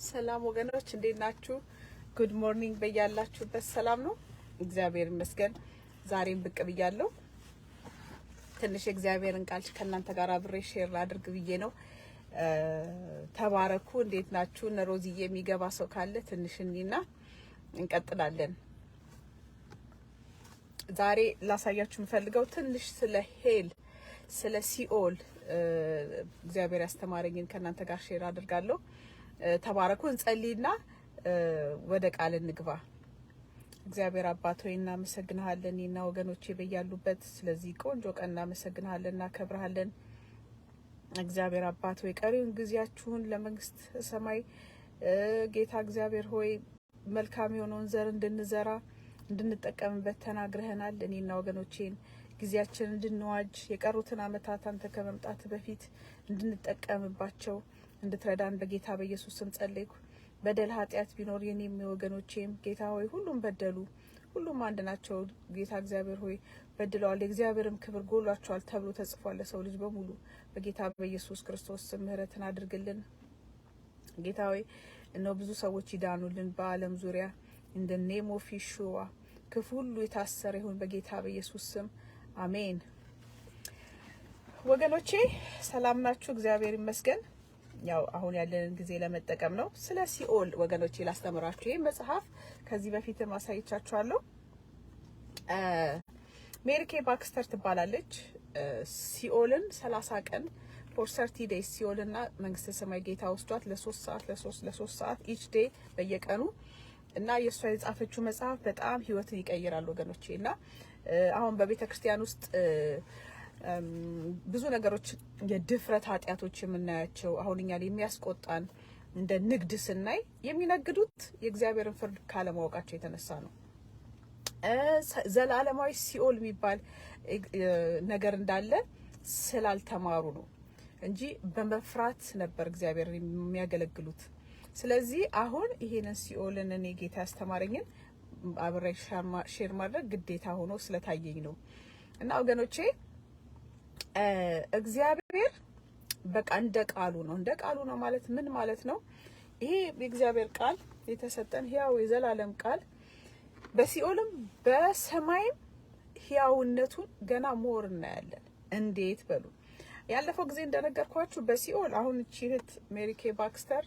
ሰላም ወገኖች እንዴት ናችሁ? ጉድ ሞርኒንግ በያላችሁበት ሰላም ነው። እግዚአብሔር ይመስገን። ዛሬም ብቅ ብያለሁ። ትንሽ እግዚአብሔርን ቃል ከእናንተ ጋር አብሬ ሼር አድርግ ብዬ ነው። ተባረኩ። እንዴት ናችሁ? እነ ሮዚዬ የሚገባ ሰው ካለ ትንሽ እኒና እንቀጥላለን። ዛሬ ላሳያችሁ የምፈልገው ትንሽ ስለ ሄል ስለ ሲኦል እግዚአብሔር ያስተማረኝን ከእናንተ ጋር ሼር አድርጋለሁ። ተባረኩ። እንጸልይና ወደ ቃል እንግባ። እግዚአብሔር አባት ሆይ እናመሰግናለን። እና ወገኖቼ በያሉበት ስለዚህ ቆንጆ ቀን እናመሰግናለን፣ እናከብራለን። እግዚአብሔር አባት ሆይ ቀሪውን ጊዜያችሁን ለመንግስት ሰማይ ጌታ እግዚአብሔር ሆይ መልካም የሆነውን ዘር እንድንዘራ እንድንጠቀምበት ተናግረህናል። እኔና ወገኖቼን ጊዜያችንን እንድንዋጅ የቀሩትን አመታት አንተ ከመምጣት በፊት እንድንጠቀምባቸው እንድትረዳን በጌታ በኢየሱስ ስም ጸለይኩ። በደል ኃጢአት ቢኖር የኔም ወገኖቼም ጌታ ሆይ ሁሉም በደሉ፣ ሁሉም አንድ ናቸው። ጌታ እግዚአብሔር ሆይ በድለዋል፣ የእግዚአብሔርም ክብር ጎሏቸዋል ተብሎ ተጽፏል። ለሰው ልጅ በሙሉ በጌታ በኢየሱስ ክርስቶስ ስም ምህረትን አድርግልን። ጌታ ሆይ እነሆ ብዙ ሰዎች ይዳኑልን በአለም ዙሪያ እንደ ኔም ኦፍ ኢየሱስ ክፉ ሁሉ የታሰረ ይሁን በጌታ በኢየሱስ ስም አሜን። ወገኖቼ ሰላም ናችሁ? እግዚአብሔር ይመስገን። ያው አሁን ያለንን ጊዜ ለመጠቀም ነው። ስለ ሲኦል ወገኖቼ ላስተምራችሁ። ይሄ መጽሐፍ ከዚህ በፊት ማሳይቻችኋለሁ። ሜሪ ኬ ባክስተር ትባላለች። ሲኦልን 30 ቀን for 30 days ሲኦልና መንግስተ ሰማይ ጌታ ወስዷት ለ3 ሰዓት each day በየቀኑ እና የሷ የጻፈችው መጽሐፍ በጣም ህይወትን ይቀይራል ወገኖቼ። እና አሁን በቤተ ክርስቲያን ውስጥ ብዙ ነገሮች የድፍረት ኃጢያቶች የምናያቸው አሁን እኛን የሚያስቆጣን እንደ ንግድ ስናይ የሚነግዱት የእግዚአብሔርን ፍርድ ካለማወቃቸው የተነሳ ነው። ዘላለማዊ ሲኦል የሚባል ነገር እንዳለ ስላልተማሩ ነው እንጂ በመፍራት ነበር እግዚአብሔር የሚያገለግሉት። ስለዚህ አሁን ይሄንን ሲኦልን እኔ ጌታ ያስተማረኝን አብሬ ሼር ማድረግ ግዴታ ሆኖ ስለታየኝ ነው። እና ወገኖቼ እግዚአብሔር በቃ እንደ ቃሉ ነው ማለት ምን ማለት ነው? ይሄ የእግዚአብሔር ቃል የተሰጠን ሕያው የዘላለም ቃል በሲኦልም በሰማይም ሕያውነቱን ገና ሞር እናያለን። እንዴት በሉ። ያለፈው ጊዜ እንደነገርኳችሁ በሲኦል አሁን እቺ እህት ሜሪ ኬ ባክስተር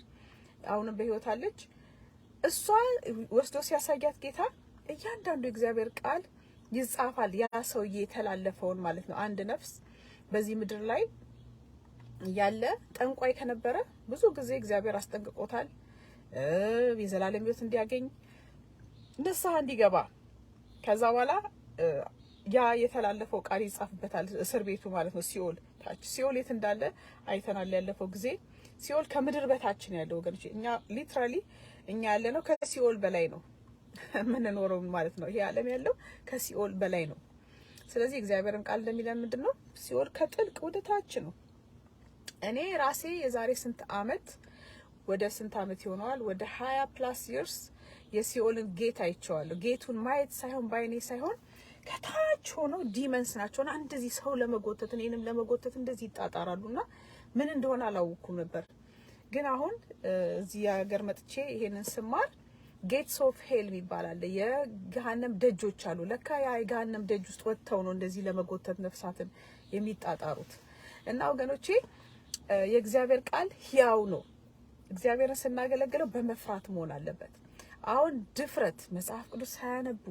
አሁንም በህይወት አለች። እሷ ወስዶ ሲያሳያት ጌታ እያንዳንዱ የእግዚአብሔር ቃል ይጻፋል። ያ ሰውዬ የተላለፈውን ማለት ነው። አንድ ነፍስ በዚህ ምድር ላይ ያለ ጠንቋይ ከነበረ ብዙ ጊዜ እግዚአብሔር አስጠንቅቆታል። የዘላለም ህይወት እንዲያገኝ ንስሐ እንዲገባ ከዛ በኋላ ያ የተላለፈው ቃል ይጻፍበታል። እስር ቤቱ ማለት ነው። ሲኦል ታች ሲኦል የት እንዳለ አይተናል ያለፈው ጊዜ። ሲኦል ከምድር በታች ነው ያለው ወገኖች። እኛ ሊትራሊ እኛ ያለነው ከሲኦል በላይ ነው ምን ኖረው ማለት ነው። ይሄ ዓለም ያለው ከሲኦል በላይ ነው። ስለዚህ እግዚአብሔርን ቃል እንደሚለን ምንድነው ሲኦል ከጥልቅ ወደ ታች ነው። እኔ ራሴ የዛሬ ስንት አመት ይሆነዋል ወደ 20+ years የሲኦልን ጌት አይቼዋለሁ። ጌቱን ማየት ሳይሆን ባይኔ ሳይሆን ከታች ሆኖ ዲመንስ ናቸውና እንደዚህ ሰው ለመጎተት እኔንም ለመጎተት እንደዚህ ይጣጣራሉና ምን እንደሆነ አላውኩም ነበር። ግን አሁን እዚህ ሀገር መጥቼ ይሄንን ስማር ጌትስ ኦፍ ሄል ይባላል። የገሃነም ደጆች አሉ። ለካ ያ የገሃነም ደጅ ውስጥ ወጥተው ነው እንደዚህ ለመጎተት ነፍሳትን የሚጣጣሩት። እና ወገኖቼ የእግዚአብሔር ቃል ሕያው ነው። እግዚአብሔርን ስናገለግለው በመፍራት መሆን አለበት። አሁን ድፍረት መጽሐፍ ቅዱስ ሳያነቡ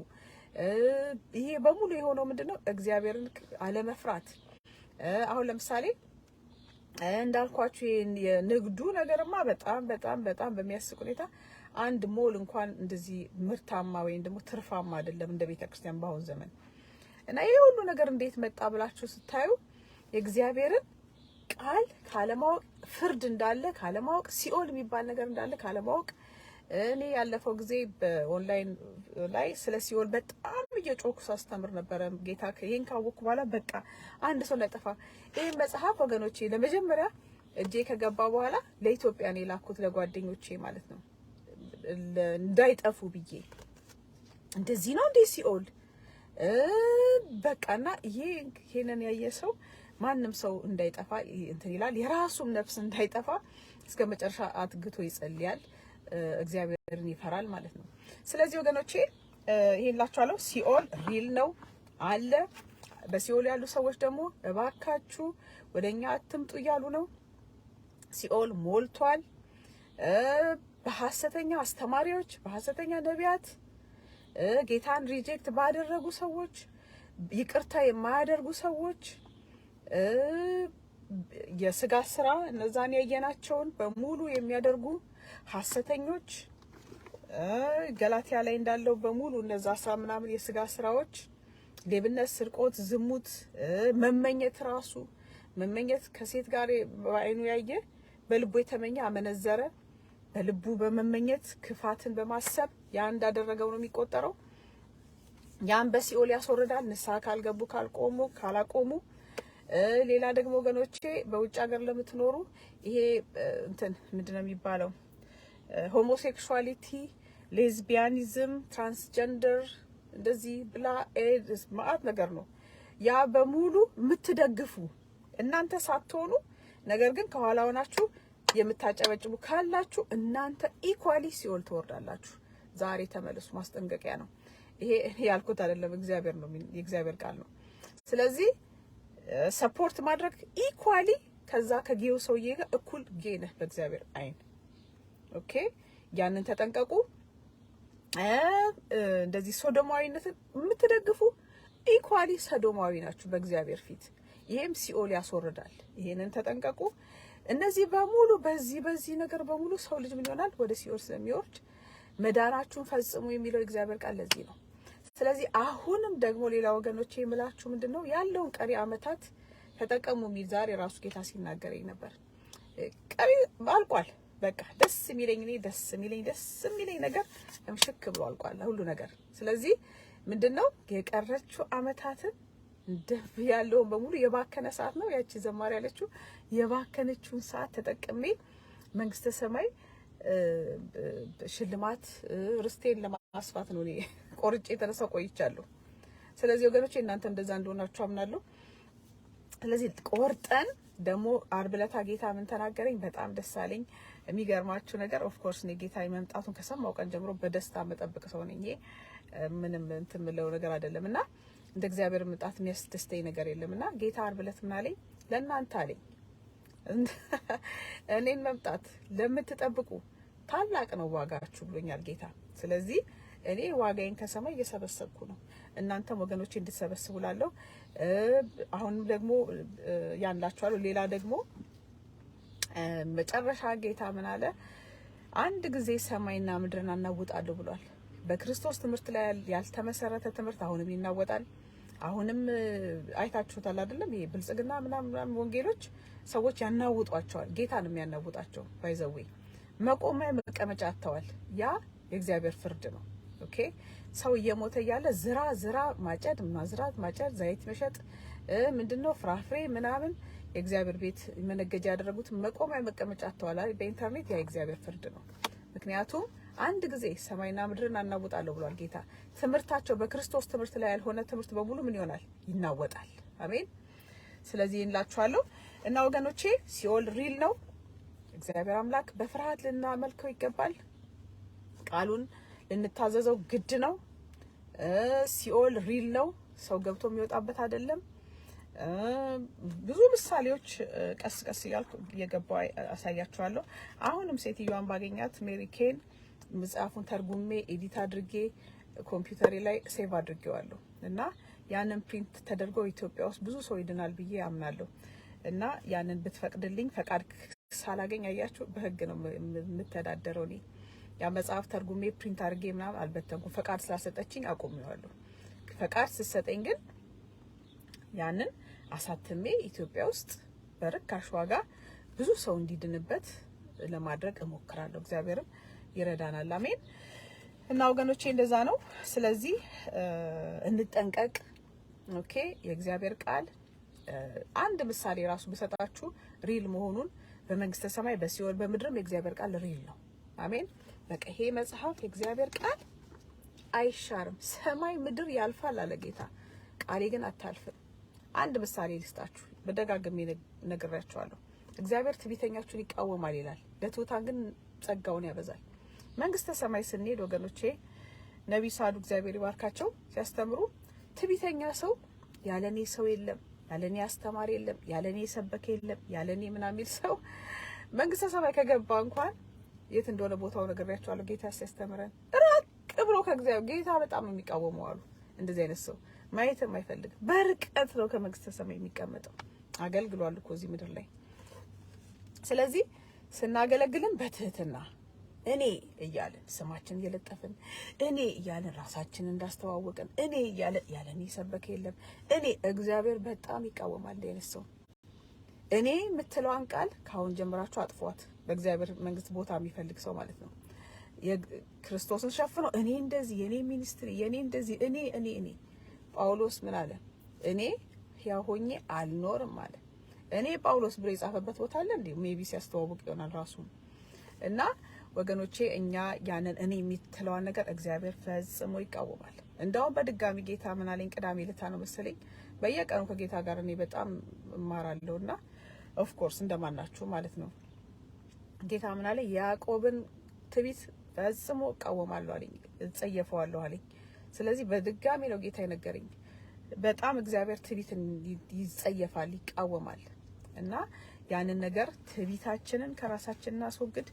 ይሄ በሙሉ የሆነው ምንድነው? እግዚአብሔርን አለመፍራት። አሁን ለምሳሌ እንዳልኳችሁ የንግዱ ነገርማ በጣም በሚያስቅ ሁኔታ አንድ ሞል እንኳን እንደዚህ ምርታማ ወይም ደግሞ ትርፋማ አይደለም እንደ ቤተክርስቲያን በአሁን ዘመን። እና ይሄ ሁሉ ነገር እንዴት መጣ ብላችሁ ስታዩ የእግዚአብሔርን ቃል ካለማወቅ፣ ፍርድ እንዳለ ካለማወቅ፣ ሲኦል የሚባል ነገር እንዳለ ካለማወቅ። እኔ ያለፈው ጊዜ በኦንላይን ላይ ስለ ሲኦል በጣም እየጮኩ ሳስተምር ነበረ። ጌታ ይሄን ካወቅኩ በኋላ በቃ አንድ ሰው እንዳይጠፋ ይሄን መጽሐፍ ወገኖቼ ለመጀመሪያ እጄ ከገባ በኋላ ለኢትዮጵያ ነው የላኩት ለጓደኞቼ ማለት ነው እንዳይጠፉ ብዬ። እንደዚህ ነው እንዴ ሲኦል በቃና ይሄንን ያየ ሰው ማንም ሰው እንዳይጠፋ እንትን ይላል። የራሱም ነፍስ እንዳይጠፋ እስከ መጨረሻ አትግቶ ይጸልያል። እግዚአብሔርን ይፈራል ማለት ነው። ስለዚህ ወገኖቼ ይሄን ላችኋለሁ። ሲኦል ሪል ነው አለ። በሲኦል ያሉ ሰዎች ደግሞ እባካችሁ ወደኛ አትምጡ እያሉ ነው። ሲኦል ሞልቷል። በሐሰተኛ አስተማሪዎች፣ በሐሰተኛ ነቢያት፣ ጌታን ሪጀክት ባደረጉ ሰዎች፣ ይቅርታ የማያደርጉ ሰዎች፣ የስጋ ስራ እነዛን ያየናቸውን በሙሉ የሚያደርጉ ሐሰተኞች፣ ገላትያ ላይ እንዳለው በሙሉ እነዛ 10 ምናምን የስጋ ስራዎች፣ ሌብነት፣ ስርቆት፣ ዝሙት፣ መመኘት፣ ራሱ መመኘት፣ ከሴት ጋር በአይኑ ያየ በልቡ የተመኘ አመነዘረ። በልቡ በመመኘት ክፋትን በማሰብ ያ እንዳደረገው ነው የሚቆጠረው። ያን በሲኦል ያስወርዳል፣ ንስሐ ካልገቡ ካላቆሙ። ሌላ ደግሞ ወገኖቼ በውጭ ሀገር ለምትኖሩ ይሄ እንትን ምንድነው የሚባለው ሆሞሴክሹዋሊቲ፣ ሌዝቢያኒዝም፣ ትራንስጀንደር እንደዚህ ብላ ማአት ነገር ነው። ያ በሙሉ የምትደግፉ እናንተ ሳትሆኑ ነገር ግን ከኋላ ሆናችሁ የምታጨበጭቡ ካላችሁ እናንተ ኢኳሊ ሲኦል ትወርዳላችሁ። ዛሬ ተመለሱ። ማስጠንቀቂያ ነው ይሄ። ያልኩት አይደለም፣ እግዚአብሔር ነው፣ የእግዚአብሔር ቃል ነው። ስለዚህ ሰፖርት ማድረግ ኢኳሊ ከዛ ከጌው ሰውዬ ጋር እኩል ጌ ነህ በእግዚአብሔር አይን። ኦኬ፣ ያንን ተጠንቀቁ። እንደዚህ ሶዶማዊነትን የምትደግፉ ኢኳሊ ሰዶማዊ ናችሁ በእግዚአብሔር ፊት። ይሄም ሲኦል ያስወርዳል። ይሄንን ተጠንቀቁ። እነዚህ በሙሉ በዚህ ነገር በሙሉ ሰው ልጅ ምን ይሆናል? ወደ ሲኦል ስለሚወርድ መዳናችሁን ፈጽሙ የሚለው እግዚአብሔር ቃል ለዚህ ነው። ስለዚህ አሁንም ደግሞ ሌላ ወገኖቼ የምላችሁ ምንድነው ያለውን ቀሪ አመታት ተጠቀሙ የሚል ዛሬ ራሱ ጌታ ሲናገረኝ ነበር። ቀሪ አልቋል። በቃ ደስ የሚለኝ ነገር እምሽክ ብሎ አልቋል ሁሉ ነገር። ስለዚህ ምንድነው የቀረችው አመታትን እንደብ ያለውን በሙሉ የባከነ ሰዓት ነው። ያቺ ዘማሪ ያለችው የባከነችውን ሰዓት ተጠቅሜ መንግስተ ሰማይ ሽልማት ርስቴን ለማስፋት ነው እኔ ቆርጬ የተነሳው ቆይቻለሁ። ስለዚህ ወገኖቼ እናንተ እንደዛ እንደሆናችሁ አምናለሁ። ስለዚህ ቆርጠን ደግሞ ዓርብ ዕለት ጌታ ምን ተናገረኝ? በጣም ደስ አለኝ። የሚገርማችሁ ነገር ኦፍ ኮርስ ነው ጌታ መምጣቱን ከሰማው ቀን ጀምሮ በደስታ መጠብቅ ሰው ነኝ። ምንም እንትን ምለው ነገር አይደለምና እንደ እግዚአብሔር መምጣት የሚያስደስተኝ ነገር የለምና ጌታ ዓርብ ዕለት ምን አለኝ? ለእናንተ አለኝ እኔን መምጣት ለምትጠብቁ ታላቅ ነው ዋጋችሁ ብሎኛል ጌታ። ስለዚህ እኔ ዋጋዬን ከሰማይ እየሰበሰብኩ ነው። እናንተም ወገኖቼ እንድትሰበስቡ ላለሁ። አሁንም ደግሞ ያንላችኋለሁ። ሌላ ደግሞ መጨረሻ ጌታ ምን አለ? አንድ ጊዜ ሰማይና ምድርን አናውጣለሁ ብሏል። በክርስቶስ ትምህርት ላይ ያልተመሰረተ ትምህርት አሁንም ይናወጣል። አሁንም አይታችሁታል አይደለም? ይሄ ብልጽግና ምናምን ወንጌሎች ሰዎች ያናውጧቸዋል። ጌታን የሚያናውጣቸው ባይዘዌ መቆሚያ መቀመጫ አጥተዋል። ያ የእግዚአብሔር ፍርድ ነው። ኦኬ፣ ሰው እየሞተ እያለ ዝራ ማጨድ፣ ማዝራት፣ ማጨድ፣ ዘይት መሸጥ ምንድነው ፍራፍሬ ምናምን የእግዚአብሔር ቤት መነገጃ ያደረጉት መቆሚያ መቀመጫ አጥተዋል። በኢንተርኔት ያ የእግዚአብሔር ፍርድ ነው። ምክንያቱም አንድ ጊዜ ሰማይና ምድርን አናውጣለሁ ብሏል ጌታ። ትምህርታቸው በክርስቶስ ትምህርት ላይ ያልሆነ ትምህርት በሙሉ ምን ይሆናል? ይናወጣል። አሜን። ስለዚህ እንላችኋለሁ እና ወገኖቼ ሲኦል ሪል ነው። እግዚአብሔር አምላክ በፍርሃት ልናመልከው ይገባል። ቃሉን ልንታዘዘው ግድ ነው። ሲኦል ሪል ነው። ሰው ገብቶ የሚወጣበት አይደለም። ብዙ ምሳሌዎች ቀስ እያልኩ እየገባው አሳያችኋለሁ። አሁንም ሴትዮዋን ባገኛት ሜሪ ኬን መጽሐፉን ተርጉሜ ኤዲት አድርጌ ኮምፒውተሬ ላይ ሴቭ አድርጌዋለሁ እና ያንን ፕሪንት ተደርጎ ኢትዮጵያ ውስጥ ብዙ ሰው ይድናል ብዬ አምናለሁ። እና ያንን ብትፈቅድልኝ፣ ፈቃድ ሳላገኝ አያችሁ በህግ ነው የምተዳደረው እኔ። ያ መጽሐፍ ተርጉሜ ፕሪንት አድርጌ ምናምን አልበተንኩም። ፈቃድ ስላሰጠችኝ አቆሜዋለሁ። ፈቃድ ስትሰጠኝ ግን ያንን አሳትሜ ኢትዮጵያ ውስጥ በርካሽ ዋጋ ብዙ ሰው እንዲድንበት ለማድረግ እሞክራለሁ። እግዚአብሔርም ይረዳናል። አሜን። እና ወገኖቼ እንደዛ ነው። ስለዚህ እንጠንቀቅ። ኦኬ፣ የእግዚአብሔር ቃል አንድ ምሳሌ ራሱ በሰጣችሁ ሪል መሆኑን በመንግስተ ሰማይ በሲኦል በምድርም የእግዚአብሔር ቃል ሪል ነው። አሜን። በቃ ይሄ መጽሐፍ የእግዚአብሔር ቃል አይሻርም። ሰማይ ምድር ያልፋል አለ ጌታ፣ ቃሌ ግን አታልፍም። አንድ ምሳሌ ልስጣችሁ፣ በደጋግሜ ነግሬያችኋለሁ። እግዚአብሔር ትዕቢተኞችን ይቃወማል ይላል፣ ለትሑታን ግን ጸጋውን ያበዛል። መንግስተ ሰማይ ስንሄድ ወገኖቼ ነብይ ሳዱ እግዚአብሔር ይባርካቸው ሲያስተምሩ ትዕቢተኛ ሰው ያለኔ ሰው የለም፣ ያለኔ አስተማሪ የለም፣ ያለኔ ሰበከ የለም፣ ያለኔ ምናምን ሰው መንግስተ ሰማይ ከገባ እንኳን የት እንደሆነ ቦታው ነግሬያቸዋለሁ። ጌታ ሲያስተምረን ራቅ ብሎ ከእግዚአብሔር ጌታ በጣም የሚቃወመው አሉ። እንደዚህ አይነት ሰው ማየትም አይፈልግም። በርቀት ነው ከመንግስተ ሰማይ የሚቀመጠው። አገልግሏል እኮ እዚህ ምድር ላይ። ስለዚህ ስናገለግልን በትህትና እኔ እያለን ስማችን እየለጠፍን እኔ እያለን ራሳችንን እንዳስተዋወቅን እኔ እያለን ያለኔ ሰበከ የለም እኔ እግዚአብሔር በጣም ይቃወማል አይነት ሰው። እኔ የምትለዋን ቃል ካሁን ጀምራችሁ አጥፏት። በእግዚአብሔር መንግስት ቦታ የሚፈልግ ሰው ማለት ነው። የክርስቶስን ሸፍኖ እኔ እንደዚህ የኔ ሚኒስትሪ የኔ እንደዚህ እኔ ጳውሎስ ምን አለ? እኔ ሕያው ሆኜ አልኖርም አለ። እኔ ጳውሎስ ብሎ የጻፈበት ቦታ አለ እንዴ? ሜቢ ሲያስተዋውቅ ይሆናል ራሱ። እና ወገኖቼ እኛ ያንን እኔ የምትለዋን ነገር እግዚአብሔር ፈጽሞ ይቃወማል። እንደውም በድጋሚ ጌታ ምን አለኝ? ቅዳሜ ዕለት ነው መሰለኝ። በየቀኑ ከጌታ ጋር እኔ በጣም እማራለሁና ኦፍ ኮርስ እንደማናችሁ ማለት ነው። ጌታ ምን አለ? ያዕቆብን ትዕቢት ፈጽሞ እቃወማለሁ አለኝ፣ እጸየፈዋለሁ አለኝ። ስለዚህ በድጋሚ ነው ጌታ የነገረኝ። በጣም እግዚአብሔር ትዕቢትን ይጸየፋል፣ ይቃወማል። እና ያንን ነገር ትዕቢታችንን ከራሳችን እናስወግድ።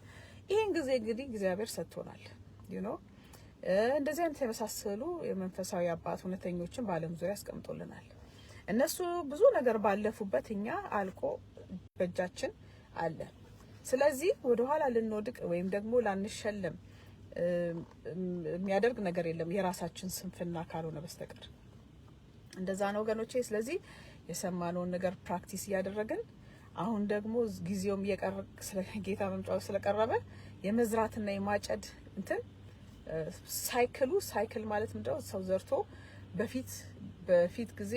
ይሄን ጊዜ እንግዲህ እግዚአብሔር ሰጥቶናል። እንደዚህ አይነት የመሳሰሉ የመንፈሳዊ አባት እውነተኞችን በዓለም ዙሪያ ያስቀምጦልናል። እነሱ ብዙ ነገር ባለፉበት እኛ አልቆ በእጃችን አለ። ስለዚህ ወደ ኋላ ልንወድቅ ወይም ደግሞ ላንሸለም የሚያደርግ ነገር የለም የራሳችን ስንፍና ካልሆነ በስተቀር። እንደዛ ነው ወገኖቼ። ስለዚህ የሰማነውን ነገር ፕራክቲስ እያደረግን አሁን ደግሞ ጊዜውም ጌታ መምጫው ስለቀረበ የመዝራትና የማጨድ እንትን ሳይክል ማለት ምንድነው? ሰው ዘርቶ በፊት ጊዜ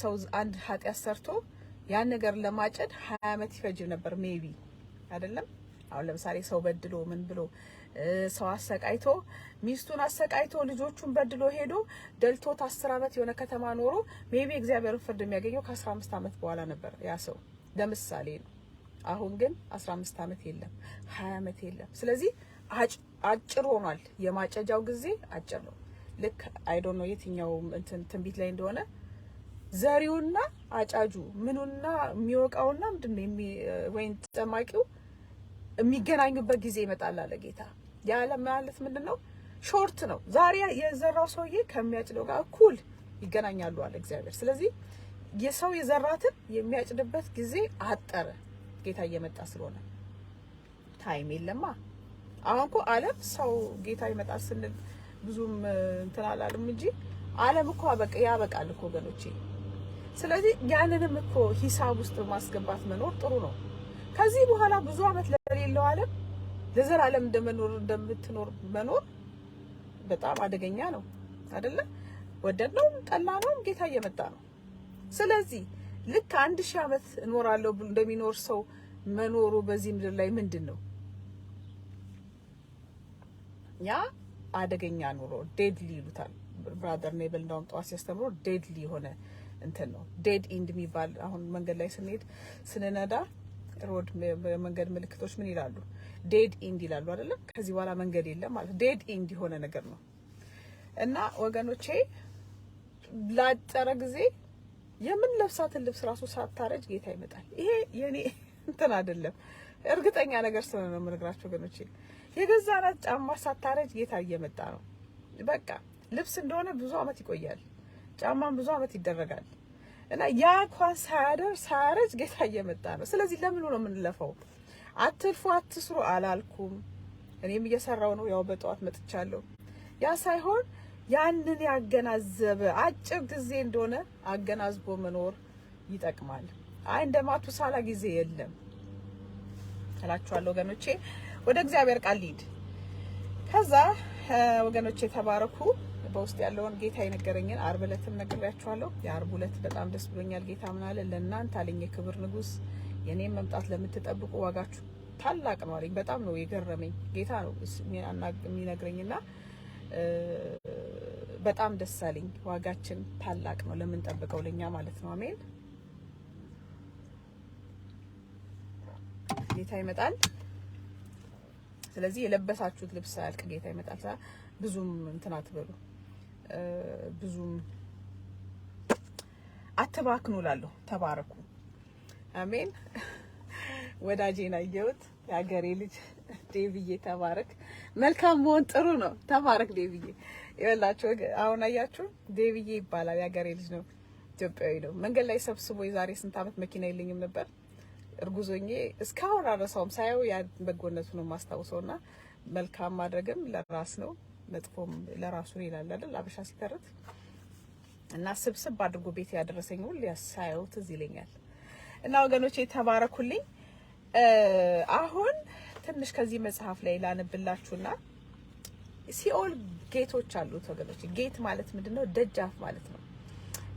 ሰው አንድ ኃጢአት ሰርቶ ያን ነገር ለማጨድ 20 ዓመት ይፈጅ ነበር ሜቢ አይደለም። አሁን ለምሳሌ ሰው በድሎ ምን ብሎ ሰው አሰቃይቶ ሚስቱን አሰቃይቶ ልጆቹን በድሎ ሄዶ ደልቶት 10 ዓመት የሆነ ከተማ ኖሮ ሜቢ እግዚአብሔርን ፍርድ የሚያገኘው ከ15 ዓመት በኋላ ነበር ያ ሰው። ለምሳሌ ነው። አሁን ግን 15 ዓመት የለም፣ 20 ዓመት የለም። ስለዚህ አጭር ሆኗል። የማጨጃው ጊዜ አጭር ነው። ልክ አይ ዶንት ኖ የትኛው ትንቢት ላይ እንደሆነ ዘሪውና አጫጁ ምኑና የሚወቃውና ምንድነው ወይን ጠማቂው የሚገናኙበት ጊዜ ይመጣል አለ ጌታ። ያለ ማለት ምንድነው? ሾርት ነው። ዛሬ የዘራው ሰውዬ ከሚያጭደው ጋር እኩል ይገናኛሉ አለ እግዚአብሔር። ስለዚህ የሰው የዘራትን የሚያጭድበት ጊዜ አጠረ። ጌታ እየመጣ ስለሆነ ታይም የለማ። አሁን እኮ ዓለም ሰው ጌታ ይመጣል ስንል ብዙም እንትን አላለም እንጂ ዓለም እኮ ያበቃል እኮ ወገኖቼ። ስለዚህ ያንንም እኮ ሂሳብ ውስጥ ማስገባት መኖር ጥሩ ነው። ከዚህ በኋላ ብዙ ዓመት ለሌለው ዓለም ለዘላለም እንደምትኖር መኖር በጣም አደገኛ ነው አይደለ? ወደድነው ጠላነው ጌታ እየመጣ ነው። ስለዚህ ልክ 1000 ዓመት እኖራለሁ ብሎ እንደሚኖር ሰው መኖሩ በዚህ ምድር ላይ ምንድነው? ያ አደገኛ ኑሮ ዴድሊ ይሉታል። ብራዘር ኔብል እንዳውም ጠዋት ሲያስተምሩ ዴድሊ የሆነ እንትን ነው። ዴድ ኢንድ የሚባል አሁን መንገድ ላይ ስንነዳ ሮድ መንገድ ምልክቶች ምን ይላሉ? ዴድ ኢንድ ይላሉ አይደለም? ከዚህ በኋላ መንገድ የለም ማለት ዴድ ኢንድ የሆነ ነገር ነው። እና ወገኖቼ ላጠረ ጊዜ የምን ለብሳትን ልብስ ራሱ ሳታረጅ ጌታ ይመጣል። ይሄ የኔ እንትን አይደለም፣ እርግጠኛ ነገር ስለሆነ ነው የምነግራችሁ ወገኖቼ። የገዛናት ጫማ ሳታረጅ ጌታ እየመጣ ነው። በቃ ልብስ እንደሆነ ብዙ አመት ይቆያል፣ ጫማም ብዙ አመት ይደረጋል። እና ያ እንኳን ሳያረጅ ጌታ እየመጣ ነው። ስለዚህ ለምን ነው የምንለፈው? አትልፉ አትስሩ አላልኩም። እኔም እየሰራው ነው። ያው በጠዋት መጥቻለሁ። ያ ሳይሆን ያንን ያገናዘበ አጭር ጊዜ እንደሆነ አገናዝቦ መኖር ይጠቅማል። አይ እንደማቱሳላ ጊዜ የለም እላችኋለሁ ወገኖቼ። ወደ እግዚአብሔር ቃል ሊድ ከዛ ወገኖቼ ተባረኩ። በውስጥ ያለውን ጌታ የነገረኝን ዓርብ ዕለትም ነግሬያችኋለሁ። የዓርብ ዕለት በጣም ደስ ብሎኛል። ጌታ ምን አለ? ለእናንተ አለኝ የክብር ንጉስ የኔን መምጣት ለምትጠብቁ ዋጋችሁ ታላቅ ነው አለኝ። በጣም ነው የገረመኝ። ጌታ ነው የሚነግረኝና በጣም ደስ አለኝ። ዋጋችን ታላቅ ነው ለምንጠብቀው ለኛ ማለት ነው። አሜን። ጌታ ይመጣል። ስለዚህ የለበሳችሁት ልብስ ሳያልቅ ጌታ ይመጣል። ብዙም እንትን አትበሉ፣ ብዙም አትባክኑ እላለሁ። ተባረኩ። አሜን። ወዳጄን አየሁት፣ የሀገሬ ልጅ ዴቪዬ ተባረክ። መልካም መሆን ጥሩ ነው። ተባረክ ዴቪዬ። ይኸውላችሁ አሁን አያችሁ፣ ዴቪዬ ይባላል፣ የሀገሬ ልጅ ነው፣ ኢትዮጵያዊ ነው። መንገድ ላይ ሰብስቦ የዛሬ ስንት ዓመት መኪና የለኝም ነበር እርጉዞኜ እስካሁን አረሳውም። ሳየው ያ በጎነቱ ነው የማስታውሰውና መልካም ማድረግም ለራስ ነው መጥፎም ለራሱ ይላል አይደል አበሻ ሲተርት። እና ስብስብ አድርጎ ቤት ያደረሰኝ ሁሉ ያሳየው ትዝ ይለኛል። እና ወገኖቼ ተባረኩልኝ። አሁን ትንሽ ከዚህ መጽሐፍ ላይ ላነብላችሁና ሲኦል ጌቶች አሉት ወገኖቼ። ጌት ማለት ምንድነው? ደጃፍ ማለት ነው።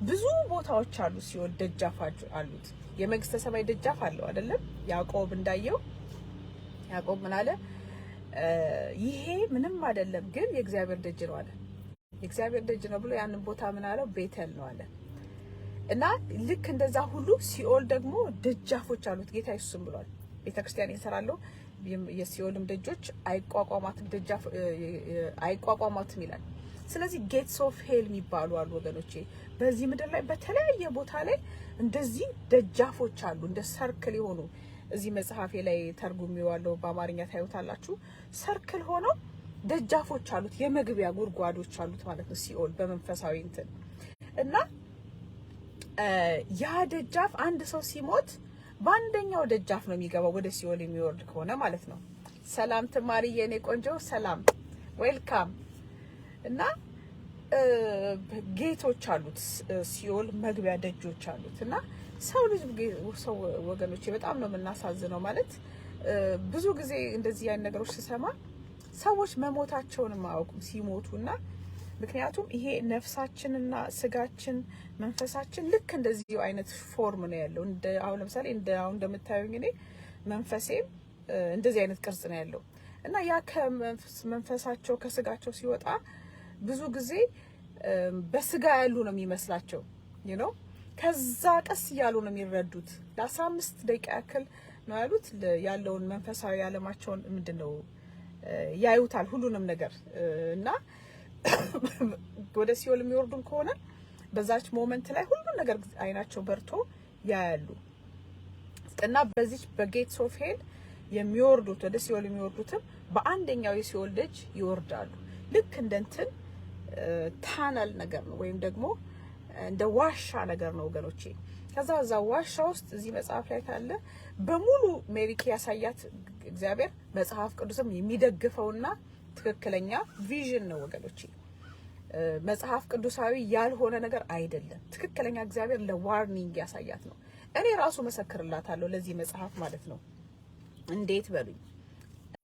ብዙ ቦታዎች አሉ ሲኦል ደጃፍ አሉት። የመንግስተ ሰማይ ደጃፍ አለው አይደለም? ያዕቆብ እንዳየው ያዕቆብ ምን አለ? ይሄ ምንም አይደለም ግን የእግዚአብሔር ደጅ ነው አለ። የእግዚአብሔር ደጅ ነው ብሎ ያንን ቦታ ምን አለው? ቤተል ነው አለ። እና ልክ እንደዛ ሁሉ ሲኦል ደግሞ ደጃፎች አሉት። ጌታ ኢየሱስም ብሏል፣ ቤተክርስቲያን ይሰራለው የሲኦልም ደጆች አይቋቋማትም ይላል። ስለዚህ ጌትስ ኦፍ ሄል የሚባሉ አሉ ወገኖቼ። በዚህ ምድር ላይ በተለያየ ቦታ ላይ እንደዚህ ደጃፎች አሉ፣ እንደ ሰርክል የሆኑ እዚህ መጽሐፌ ላይ ተርጉሜዋለሁ፣ በአማርኛ ታዩታላችሁ። ሰርክል ሆነው ደጃፎች አሉት፣ የመግቢያ ጉድጓዶች አሉት ማለት ነው ሲኦል በመንፈሳዊ እንትን እና ያ ደጃፍ አንድ ሰው ሲሞት በአንደኛው ደጃፍ ነው የሚገባው ወደ ሲኦል የሚወርድ ከሆነ ማለት ነው። ሰላም ትማሪ የኔ ቆንጆ ሰላም ዌልካም። እና ጌቶች አሉት ሲኦል መግቢያ ደጆች አሉት። እና ሰው ልጅ ሰው ወገኖቼ በጣም ነው የምናሳዝነው። ማለት ብዙ ጊዜ እንደዚህ አይነት ነገሮች ስሰማ ሰዎች መሞታቸውን አያውቁም ሲሞቱና ምክንያቱም ይሄ ነፍሳችንና ስጋችን መንፈሳችን ልክ እንደዚህ አይነት ፎርም ነው ያለው። እንደ አሁን ለምሳሌ አሁን እንደምታዩኝ እኔ መንፈሴም እንደዚህ አይነት ቅርጽ ነው ያለው እና ያ ከመንፈሳቸው ከስጋቸው ሲወጣ ብዙ ጊዜ በስጋ ያሉ ነው የሚመስላቸው ከዛ ቀስ እያሉ ነው የሚረዱት። ለ15 ደቂቃ ያክል ነው ያሉት ያለውን መንፈሳዊ ዓለማቸውን ምንድነው ያዩታል ሁሉንም ነገር እና ወደ ሲኦል የሚወርዱን ከሆነ በዛች ሞመንት ላይ ሁሉን ነገር አይናቸው በርቶ ያያሉ። እና በዚች በጌትስ ኦፍ ሄል የሚወርዱት ወደ ሲኦል የሚወርዱትም በአንደኛው የሲኦል ደጅ ይወርዳሉ። ልክ እንደንትን ታነል ነገር ነው ወይም ደግሞ እንደ ዋሻ ነገር ነው ወገኖቼ። ከዛ ዋሻ ውስጥ እዚህ መጽሐፍ ላይ ታለ በሙሉ ሜሪክ ያሳያት እግዚአብሔር መጽሐፍ ቅዱስም የሚደግፈውና ትክክለኛ ቪዥን ነው ወገኖቼ። መጽሐፍ ቅዱሳዊ ያልሆነ ነገር አይደለም። ትክክለኛ እግዚአብሔር ለዋርኒንግ ያሳያት ነው። እኔ ራሱ መሰክርላታለሁ ለዚህ መጽሐፍ ማለት ነው። እንዴት በሉኝ።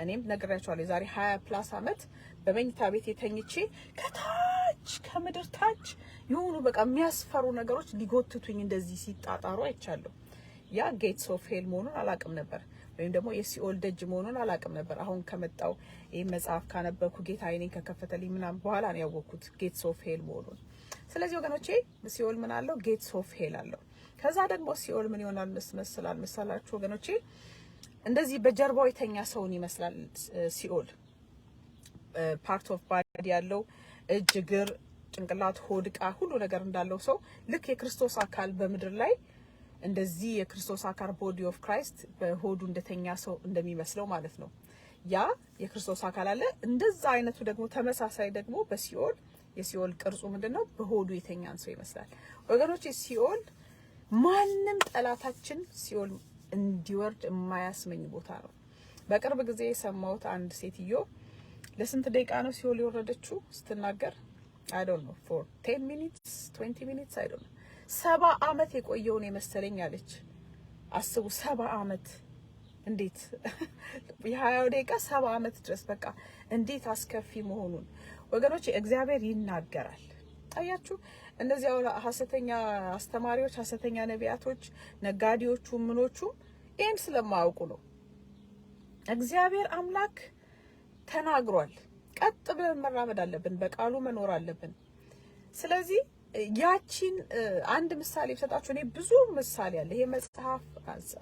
እኔም ነግራችኋለሁ የዛሬ 20+ አመት በመኝታ ቤት የተኝቼ ከታች ከምድር ታች የሆኑ በቃ የሚያስፈሩ ነገሮች ሊጎትቱኝ እንደዚህ ሲጣጣሩ አይቻለሁ። ያ ጌትስ ኦፍ ሄል መሆኑን አላቅም ነበር፣ ወይም ደግሞ የሲኦል ደጅ መሆኑን አላቅም ነበር። አሁን ከመጣው ይሄ መጽሐፍ ካነበብኩ ጌታ አይኔን ከከፈተልኝ ምናምን በኋላ ነው ያወቅኩት ጌትስ ኦፍ ሄል መሆኑን። ስለዚህ ወገኖቼ ሲኦል ምን አለው? ጌትስ ኦፍ ሄል አለው። ከዛ ደግሞ ሲኦል ምን ይሆናል መሰላችሁ ወገኖቼ? እንደዚህ በጀርባው የተኛ ሰውን ይመስላል ሲኦል። ፓርት ኦፍ ባዲ ያለው እጅ፣ እግር፣ ጭንቅላት፣ ሆድ፣ ዕቃ ሁሉ ነገር እንዳለው ሰው ልክ የክርስቶስ አካል በምድር ላይ እንደዚህ የክርስቶስ አካል ቦዲ ኦፍ ክራይስት በሆዱ እንደተኛ ሰው እንደሚመስለው ማለት ነው። ያ የክርስቶስ አካል አለ። እንደዛ አይነቱ ደግሞ ተመሳሳይ ደግሞ በሲኦል የሲኦል ቅርጹ ምንድነው? በሆዱ የተኛን ሰው ይመስላል ወገኖች። ሲኦል ማንም ጠላታችን ሲኦል እንዲወርድ የማያስመኝ ቦታ ነው። በቅርብ ጊዜ የሰማሁት አንድ ሴትዮ ለስንት ደቂቃ ነው ሲኦል የወረደችው ስትናገር I don't know for 10 minutes 20 minutes I don't know 70 አመት የቆየውን የመሰለኝ አለች። አስቡ 70 አመት እንዴት የ20 ደቂቃ 70 አመት ድረስ በቃ እንዴት አስከፊ መሆኑን ወገኖች እግዚአብሔር ይናገራል። አያችሁ እነዚህ ሐሰተኛ አስተማሪዎች፣ ሐሰተኛ ነቢያቶች፣ ነጋዴዎቹ ምኖቹ ይሄን ስለማያውቁ ነው። እግዚአብሔር አምላክ ተናግሯል። ቀጥ ብለን መራመድ አለብን፣ በቃሉ መኖር አለብን። ስለዚህ ያቺን አንድ ምሳሌ ብሰጣችሁ እኔ ብዙ ምሳሌ አለ። ይሄ መጽሐፍ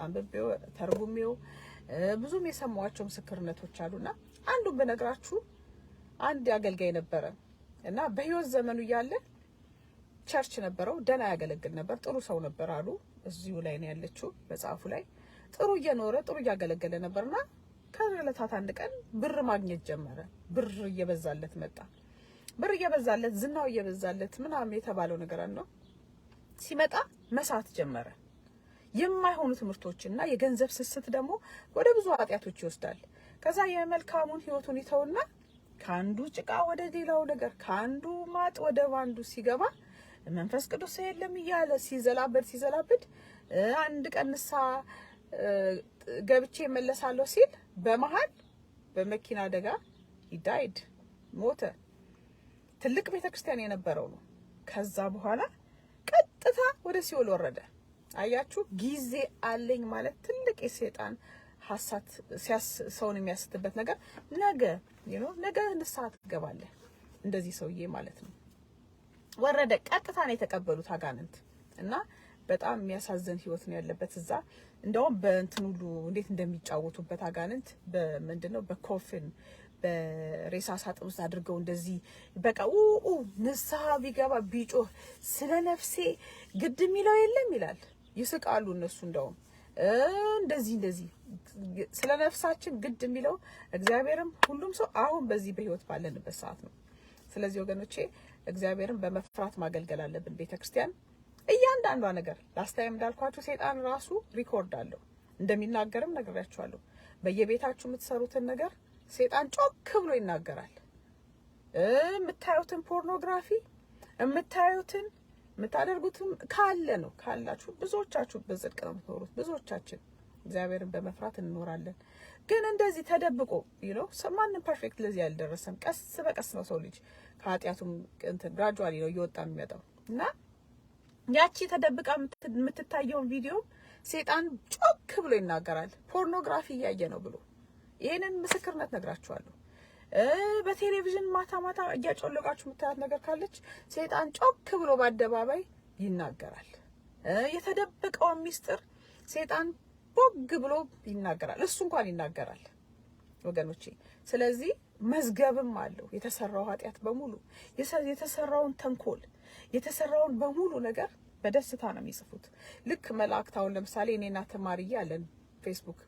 አንብቤው ተርጉሜው ብዙም የሰማዋቸው ምስክርነቶች አሉና አንዱን በነግራችሁ አንድ አገልጋይ ነበረ እና በህይወት ዘመኑ ያለ ቸርች ነበረው ደና ያገለግል ነበር ጥሩ ሰው ነበር አሉ እዚሁ ላይ ነው ያለችው መጽሐፉ ላይ ጥሩ እየኖረ ጥሩ ያገለገለ ነበርና ከዕለታት አንድ ቀን ብር ማግኘት ጀመረ ብር እየበዛለት መጣ ብር እየበዛለት ዝናው እየበዛለት ምናምን የተባለው ነገር ነው ሲመጣ መሳት ጀመረ የማይሆኑ ትምህርቶችና የገንዘብ ስስት ደግሞ ወደ ብዙ ኃጢያቶች ይወስዳል ከዛ የመልካሙን ህይወቱን ይተውና ካንዱ ጭቃ ወደ ሌላው ነገር ካንዱ ማጥ ወደ ባንዱ ሲገባ መንፈስ ቅዱስ የለም ይያለ ሲዘላበድ አንድ ቀንሳ ገብቼ መለሳለሁ ሲል በመሃል በመኪና አደጋ ይዳይድ ሞተ ትልቅ ቤተክርስቲያን የነበረው ነው ከዛ በኋላ ቀጥታ ወደ ሲኦል ወረደ አያችሁ ጊዜ አለኝ ማለት ትልቅ የሰይጣን ሐሳት ሰውን የሚያስትበት ነገር ነገ ንስሐ ትገባለህ እንደዚህ ሰውዬ ማለት ነው ወረደ ቀጥታ ነው የተቀበሉት አጋንንት እና በጣም የሚያሳዝን ህይወት ነው ያለበት እዛ እንደውም በእንትን ሁሉ እንዴት እንደሚጫወቱበት አጋንንት በምንድነው በኮፍን በሬሳ ሳጥን ውስጥ አድርገው እንደዚህ በቃ ንስሐ ቢገባ ቢጮህ ስለ ነፍሴ ግድ የሚለው የለም ይላል ይስቃሉ እነሱ እንደውም እንደዚህ ስለ ነፍሳችን ግድ የሚለው እግዚአብሔርም ሁሉም ሰው አሁን በዚህ በህይወት ባለንበት ሰዓት ነው ስለዚህ ወገኖቼ እግዚአብሔርን በመፍራት ማገልገል አለብን ቤተክርስቲያን እያንዳንዷ ነገር ላስታይም እንዳልኳችሁ ሰይጣን ራሱ ሪኮርድ አለው እንደሚናገርም ነግሬያችኋለሁ በየቤታችሁ የምትሰሩትን ነገር ሰይጣን ጮክ ብሎ ይናገራል የምታዩትን ፖርኖግራፊ የምታዩትን የምታደርጉትም ካላችሁ ብዙዎቻችሁ በጽድቅ ነው የምትኖሩት ብዙዎቻችን እግዚአብሔርን በመፍራት እንኖራለን ግን እንደዚህ ተደብቆ ማንም ፐርፌክት ለዚህ ያልደረሰም ቀስ በቀስ ነው ሰው ልጅ ከኃጢያቱም እንትን ግራጁዋሊ ነው እየወጣ የሚመጣው እና ያቺ ተደብቃ የምትታየውን ቪዲዮ ሰይጣን ጮክ ብሎ ይናገራል ፖርኖግራፊ እያየ ነው ብሎ ይሄንን ምስክርነት ነግራችኋለሁ በቴሌቪዥን ማታ እያጮለቃችሁ የምታያት ነገር ካለች ሰይጣን ጮክ ብሎ በአደባባይ ይናገራል የተደበቀው ሚስጥር ሰይጣን ቦግ ብሎ ይናገራል እሱ እንኳን ይናገራል ወገኖቼ ስለዚህ መዝገብም አለው የተሰራው ኃጢያት በሙሉ የተሰራውን ተንኮል የተሰራውን በሙሉ ነገር በደስታ ነው የሚጽፉት ልክ መላእክታውን ለምሳሌ እኔና ተማሪ ያለን ፌስቡክ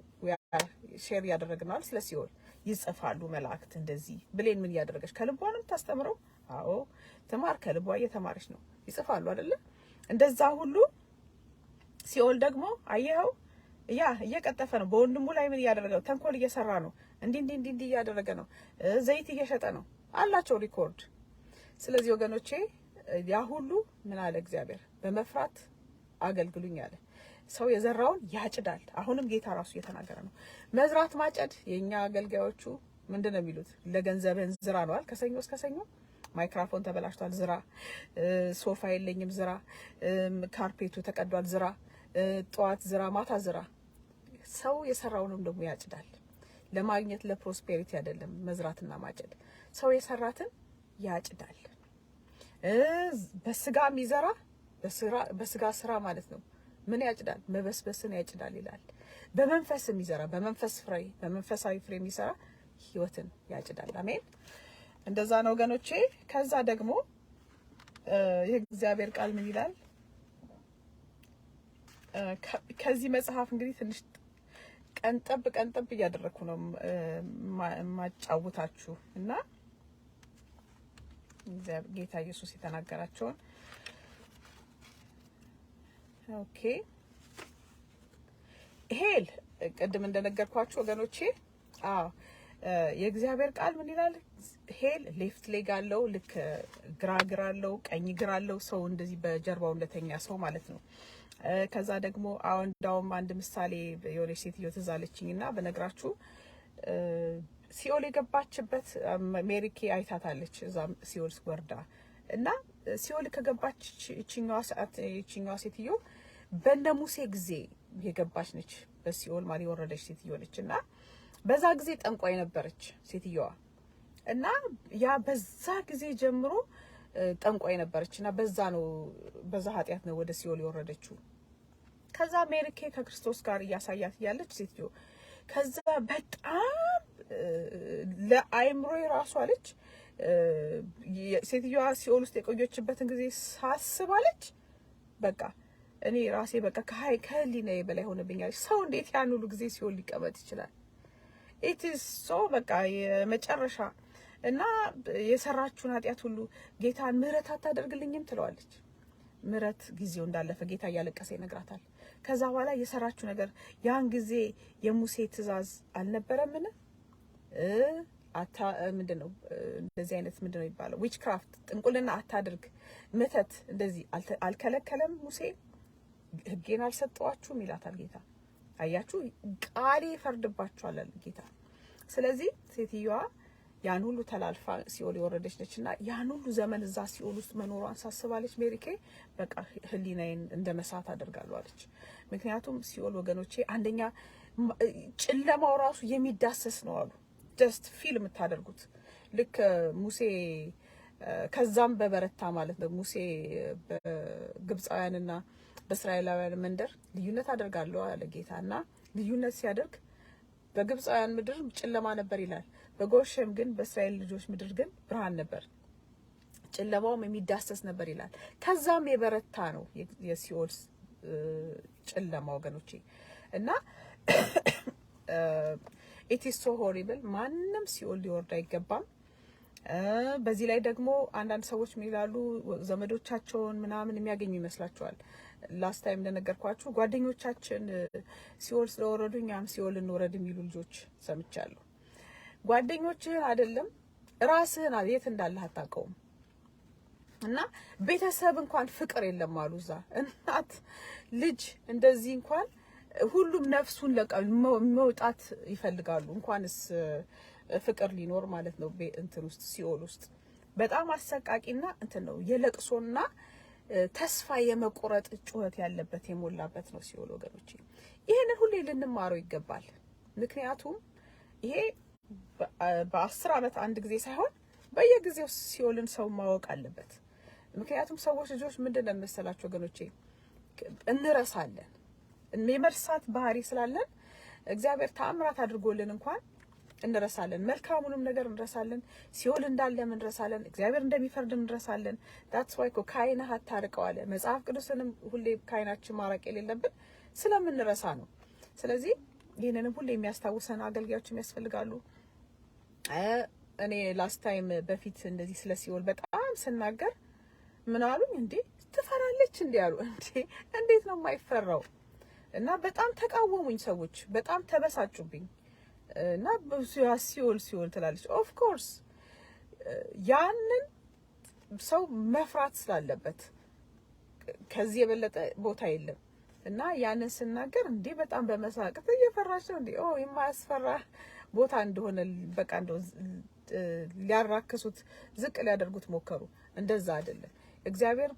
ሼር ያደረግናል ስለ ሲኦል ይጽፋሉ መላእክት እንደዚህ ብሌን ምን ያደረገች ከልቧንም ታስተምረው አዎ ተማር ከልቧ እየተማረች ነው ይጽፋሉ አይደለ እንደዛ ሁሉ ሲኦል ደግሞ አየኸው እየቀጠፈ ነው በወንድሙ ላይ ምን ያደረገው ተንኮል እየሰራ ነው እንዲህ ያደረገ ነው ዘይት እየሸጠ ነው አላቸው ሪኮርድ ስለዚህ ወገኖቼ ያ ሁሉ ምን አለ እግዚአብሔር በመፍራት አገልግሉኝ አለ ሰው የዘራውን ያጭዳል አሁንም ጌታ ራሱ እየተናገረ ነው መዝራት ማጨድ የኛ አገልጋዮቹ ምንድነው የሚሉት ለገንዘብን ዝራ ነዋል ከሰኞ እስከ ሰኞ ማይክሮፎን ተበላሽቷል ዝራ ሶፋ የለኝም ዝራ ካርፔቱ ተቀዷል ዝራ ጧት ዝራ ማታ ዝራ ሰው የሰራውንም ደግሞ ያጭዳል ለማግኘት ለፕሮስፔሪቲ አይደለም መዝራትና ማጨድ ሰው የሰራትን ያጭዳል በስጋ የሚዘራ በስጋ ስራ ማለት ነው ምን ያጭዳል መበስበስን ያጭዳል ይላል በመንፈስ የሚዘራ በመንፈስ ፍሬ በመንፈሳዊ ፍሬ የሚሰራ ህይወትን ያጭዳል አሜን እንደዛ ነው ወገኖቼ ከዛ ደግሞ የእግዚአብሔር ቃል ምን ይላል ከዚህ መጽሐፍ እንግዲህ ትንሽ ቀንጠብ እያደረኩ ነው ማጫውታችሁ እና ጌታ ኢየሱስ የተናገራቸውን ኦኬ ሄል ቀደም እንደነገርኳችሁ ወገኖቼ የእግዚአብሔር ቃል ምን ይላል ሄል ሌፍት ሌግ አለው ልክ ግራ አለው ቀኝ ግራ አለው ሰው እንደዚህ በጀርባው እንደተኛ ሰው ማለት ነው ከዛ ደግሞ እንዳውም አንድ ምሳሌ የሆነች ሴትዮ ተዛለችኝና በነግራችሁ ሲኦል የገባችበት ሜሪኬ አይታታለች እዛ ሲኦል ወርዳ እና ሲኦል ከገባች እቺኛዋ ሴትዮ በነሙሴ ጊዜ የገባች ነች በሲኦል ማሪ ወረደች ሴትዮ ነችና በዛ ጊዜ ጠንቋይ ነበረች ሴትዮዋ እና ያ በዛ ጊዜ ጀምሮ ጠንቋይ ነበረችና በዛ ኃጢያት ነው ወደ ሲኦል የወረደችው ከዛ ሜሪኬ ከክርስቶስ ጋር ያሳያት ያለች ሴትዮ ከዛ በጣም ለአይምሮ ራሱ አለች ሴትዮዋ ሲኦል ውስጥ የቆየችበትን ጊዜ ሳስባለች በቃ እኔ ራሴ በቃ ከህሊናዬ በላይ ሆነብኛል። ሰው እንዴት ያን ሁሉ ጊዜ ሲኦል ሊቀመጥ ይችላል? ኢት ኢዝ ሶ በቃ የመጨረሻ እና የሰራችውን ኃጢአት ሁሉ ጌታን ምህረት አታደርግልኝም ትለዋለች። ምህረት ጊዜው እንዳለፈ ጌታ እያለቀሰ ይነግራታል። ከዛ በኋላ የሰራችው ነገር ያን ጊዜ የሙሴ ትእዛዝ አልነበረምን? ምንድነው እንደዚህ አይነት ምንድነው ይባላል? ዊች ክራፍት ጥንቁልና አታድርግ፣ መተት እንደዚህ አልከለከለም ሙሴ? ህጌን አልሰጠዋችሁም ይላታል ጌታ። አያችሁ ቃሌ ይፈርድባችኋል አለ ጌታ። ስለዚህ ሴትዮዋ ያን ሁሉ ተላልፋ ሲኦል የወረደች ነችና ያን ሁሉ ዘመን እዛ ሲኦል ውስጥ መኖሯን ሳስባለች ሜሪኬ በቃ ህሊናዬን እንደ መሳት አደርጋለሁ አለች። ምክንያቱም ሲኦል ወገኖቼ አንደኛ ጨለማው ራሱ የሚዳሰስ ነው አሉ። ጀስት ፊልም የምታደርጉት ልክ ሙሴ ከዛም በበረታ ማለት ነው። ሙሴ በግብፃውያንና በእስራኤላውያን መንደር ልዩነት አደርጋለሁ አለ ጌታና ልዩነት ሲያደርግ በግብፃውያን ምድር ጨለማ ነበር ይላል። በጎሸም ግን በእስራኤል ልጆች ምድር ግን ብርሃን ነበር፣ ጨለማውም የሚዳሰስ ነበር ይላል። ከዛም የበረታ ነው የሲኦል ጨለማ ወገኖቼ እና ኢት ኢዝ ሶ ሆሪብል። ማንም ሲኦል ሊወርድ አይገባም። በዚህ ላይ ደግሞ አንዳንድ ሰዎች ምን ይላሉ? ዘመዶቻቸውን ምናምን የሚያገኙ ይመስላቸዋል። ላስት ታይም እንደነገርኳችሁ ጓደኞቻችን ሲኦል ስለወረዱ እኛም ሲኦል እንወረድ የሚሉ ልጆች ሰምቻለሁ። ጓደኞችህን አይደለም ራስህን የት እንዳለህ አታውቀውም። እና ቤተሰብ እንኳን ፍቅር የለም አሉ እዛ። እናት ልጅ እንደዚህ እንኳን ሁሉም ነፍሱን ለቃ መውጣት ይፈልጋሉ። እንኳንስ ፍቅር ሊኖር ማለት ነው እንትን ውስጥ ሲኦል ውስጥ በጣም አሰቃቂና እንትን ነው የለቅሶና ተስፋ የመቆረጥ ጩኸት ያለበት የሞላበት ነው ሲኦል ወገኖች። ይሄንን ሁሌ ልንማረው ይገባል። ምክንያቱም ይሄ በ10 ዓመት አንድ ጊዜ ሳይሆን በየጊዜው ሲኦልን ሰው ማወቅ አለበት። ምክንያቱም ሰዎች ልጆች ምንድነው መሰላችሁ ወገኖቼ እንረሳለን። የመርሳት ባህሪ ስላለን እግዚአብሔር ተአምራት አድርጎልን እንኳን እንረሳለን። መልካሙንም ነገር እንረሳለን። ሲኦል እንዳለም እንረሳለን። እግዚአብሔር እንደሚፈርድ እንረሳለን። that's why ከዓይንህ አታርቀው አለ መጽሐፍ ቅዱስንም ሁሌ ከዓይናችን ማራቅ የሌለብን ስለምንረሳ ነው። ስለዚህ ይሄንንም ሁሌ የሚያስታውሰን አገልጋዮችም ያስፈልጋሉ። እኔ ላስት ታይም በፊት እንደዚህ ስለ ሲኦል በጣም ስናገር ምን አሉኝ? እንዴ ትፈራለች እንዴ አሉ። እንዴት ነው የማይፈራው? እና በጣም ተቃወሙኝ ሰዎች፣ በጣም ተበሳጩብኝ። እና ሲኦል ትላለች። ኦፍ ኮርስ ያንን ሰው መፍራት ስላለበት ከዚህ የበለጠ ቦታ የለም። እና ያንን ስናገር እንዴ በጣም በመሳቀት እየፈራች ነው እንዴ የማያስፈራ ቦታ እንደሆነ በቃ እንደው ሊያራክሱት ዝቅ ሊያደርጉት ሞከሩ። እንደዛ አይደለም። እግዚአብሔር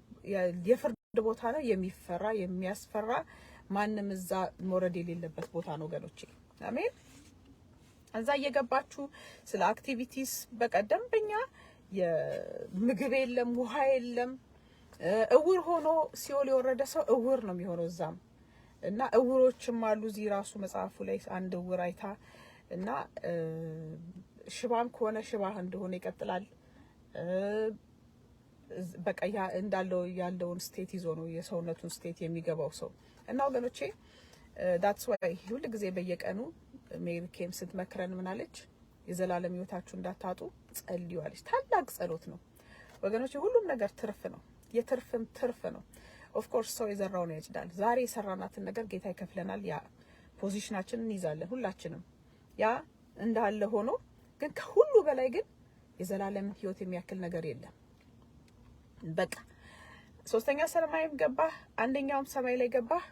የፍርድ ቦታ ነው፣ የሚፈራ የሚያስፈራ ማንም እዛ መውረድ የሌለበት ቦታ ነው ወገኖቼ። አሜን። እዛ እየገባችሁ ስለ አክቲቪቲስ በቀደም በኛ የምግብ የለም ውሃ የለም። እውር ሆኖ ሲኦል የወረደ ሰው እውር ነው የሚሆነው እዛም። እና እውሮችም አሉ እዚህ ራሱ መጽሐፉ ላይ አንድ እውር አይታ እና ሽባም ከሆነ ሽባህ እንደሆነ ይቀጥላል። በቃ እንዳለው ያለውን ስቴት ይዞ ነው የሰውነቱን ስቴት የሚገባው ሰው። እና ወገኖቼ that's why ሁሉ ጊዜ በየቀኑ ሜሪ ኬም ስትመክረን ምን አለች? የዘላለም ሕይወታችሁ እንዳታጡ ጸልዩ አለች። ታላቅ ጸሎት ነው ወገኖቼ። ሁሉም ነገር ትርፍ ነው፣ የትርፍም ትርፍ ነው። ኦፍ ኮርስ ሰው የዘራውን ያጭዳል። ዛሬ የሰራናትን ነገር ጌታ ይከፍለናል። ያ ፖዚሽናችንን እንይዛለን ሁላችንም። ያ እንዳለ ሆኖ ግን ከሁሉ በላይ ግን የዘላለም ሕይወት የሚያክል ነገር የለም። በቃ ሶስተኛ ሰማይም ገባህ፣ አንደኛውም ሰማይ ላይ ገባህ።